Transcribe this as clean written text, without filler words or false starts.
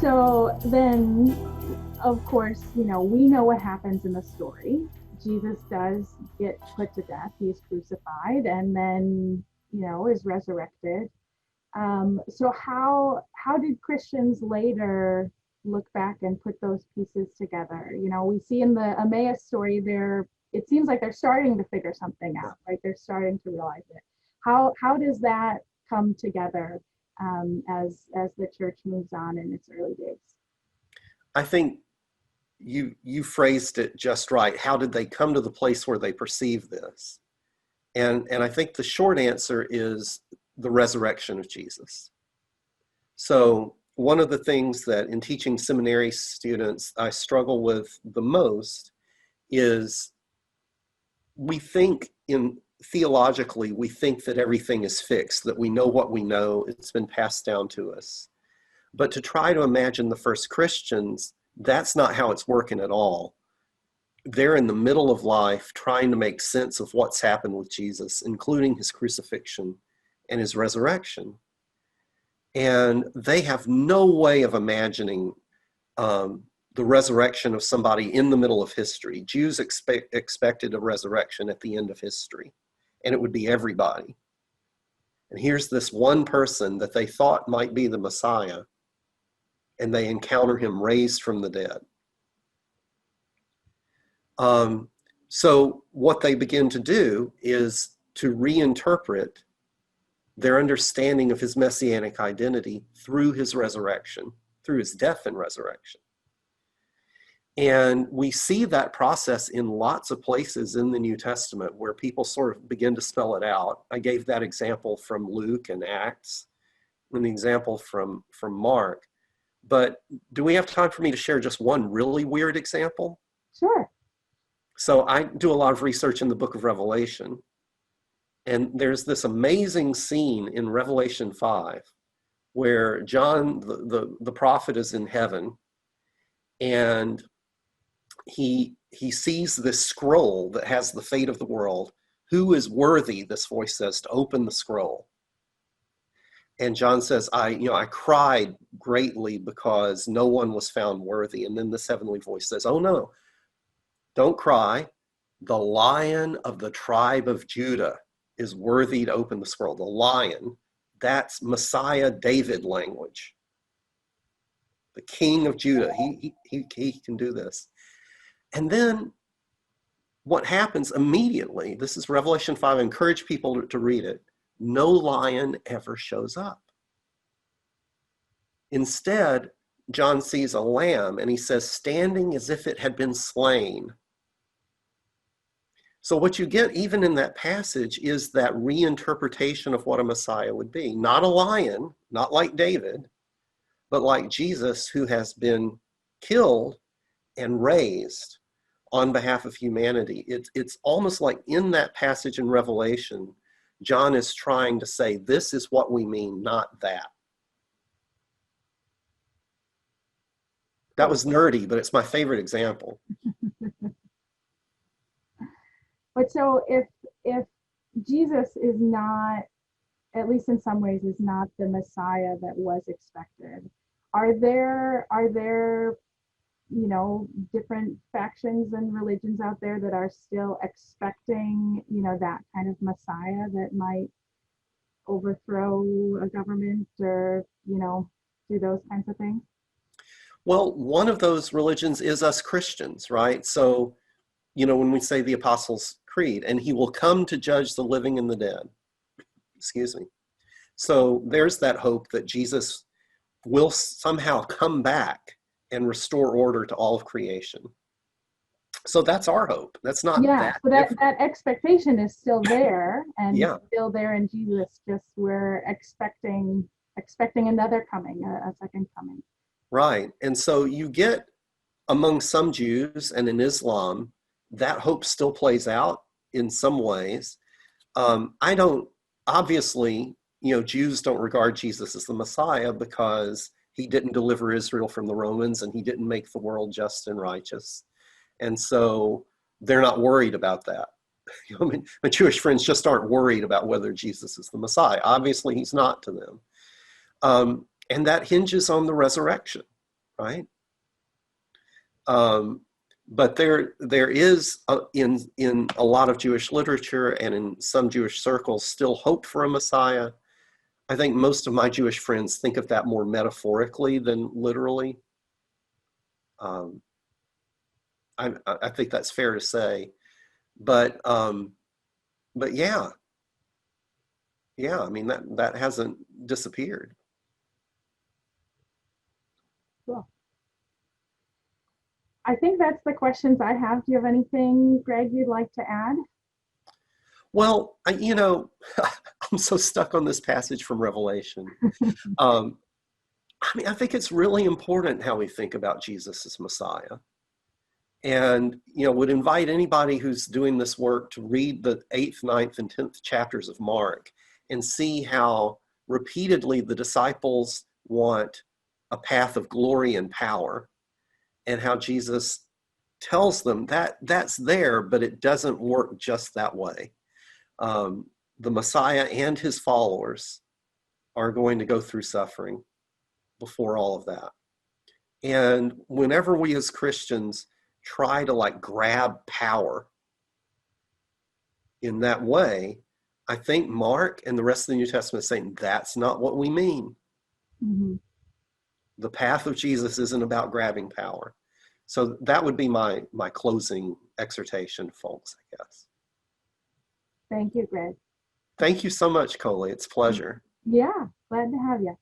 So then, of course, we know what happens in the story. Jesus does get put to death. He's crucified and then, is resurrected. So how did Christians later look back and put those pieces together? We see in the Emmaus story it seems like they're starting to figure something out, right? They're starting to realize it. How does that come together as the church moves on in its early days? I think you phrased it just right. How did they come to the place where they perceive this? And I think the short answer is the resurrection of Jesus. So one of the things that in teaching seminary students I struggle with the most is theologically, we think that everything is fixed, that we know what we know, it's been passed down to us. But to try to imagine the first Christians, that's not how it's working at all. They're in the middle of life trying to make sense of what's happened with Jesus, including his crucifixion and his resurrection. And they have no way of imagining the resurrection of somebody in the middle of history. Jews expected a resurrection at the end of history, and it would be everybody. And here's this one person that they thought might be the Messiah, and they encounter him raised from the dead. So what they begin to do is to reinterpret their understanding of his messianic identity through his resurrection, through his death and resurrection. And we see that process in lots of places in the New Testament where people sort of begin to spell it out. I gave that example from Luke and Acts, and the example from Mark. But do we have time for me to share just one really weird example? Sure. So I do a lot of research in the book of Revelation. And there's this amazing scene in Revelation 5 where John, the prophet, is in heaven, and he sees this scroll that has the fate of the world. Who is worthy, this voice says, to open the scroll? And John says, I cried greatly because no one was found worthy. And then this heavenly voice says, oh no, don't cry. The Lion of the tribe of Judah is worthy to open the scroll. The Lion, that's Messiah David language. The King of Judah, he can do this. And then what happens immediately, this is Revelation 5, I encourage people to read it. No lion ever shows up. Instead, John sees a lamb and he says, standing as if it had been slain. So what you get even in that passage is that reinterpretation of what a Messiah would be. Not a lion, not like David, but like Jesus, who has been killed and raised on behalf of humanity. It's almost like in that passage in Revelation, John is trying to say, this is what we mean, not that. That was nerdy, but it's my favorite example. But so if Jesus is not, at least in some ways, is not the Messiah that was expected, are there different factions and religions out there that are still expecting that kind of Messiah that might overthrow a government or do those kinds of things? Well, one of those religions is us Christians, right? So when we say the Apostles' Creed, and he will come to judge the living and the dead. Excuse me. So there's that hope that Jesus will somehow come back and restore order to all of creation. So that's our hope. That's not that. So that expectation is still there, and still there in Jesus. Just we're expecting another coming, a second coming. Right. And so you get among some Jews and in Islam, that hope still plays out in some ways. Obviously, Jews don't regard Jesus as the Messiah because he didn't deliver Israel from the Romans and he didn't make the world just and righteous. And so they're not worried about that. My Jewish friends just aren't worried about whether Jesus is the Messiah. Obviously, he's not to them. And that hinges on the resurrection. right? But there is in a lot of Jewish literature and in some Jewish circles still hope for a Messiah. I think most of my Jewish friends think of that more metaphorically than literally. I think that's fair to say, but yeah, I mean that hasn't disappeared. Cool. I think that's the questions I have. Do you have anything, Greg, you'd like to add? Well, I'm so stuck on this passage from Revelation. I mean, I think it's really important how we think about Jesus as Messiah. And, would invite anybody who's doing this work to read the 8th, 9th, and 10th chapters of Mark and see how repeatedly the disciples want a path of glory and power, and how Jesus tells them that that's there, but it doesn't work just that way. The Messiah and his followers are going to go through suffering before all of that. And whenever we as Christians try to grab power in that way, I think Mark and the rest of the New Testament is saying that's not what we mean. Mm-hmm. The path of Jesus isn't about grabbing power. So that would be my closing exhortation, folks, I guess. Thank you, Greg. Thank you so much, Colie. It's a pleasure. Yeah, glad to have you.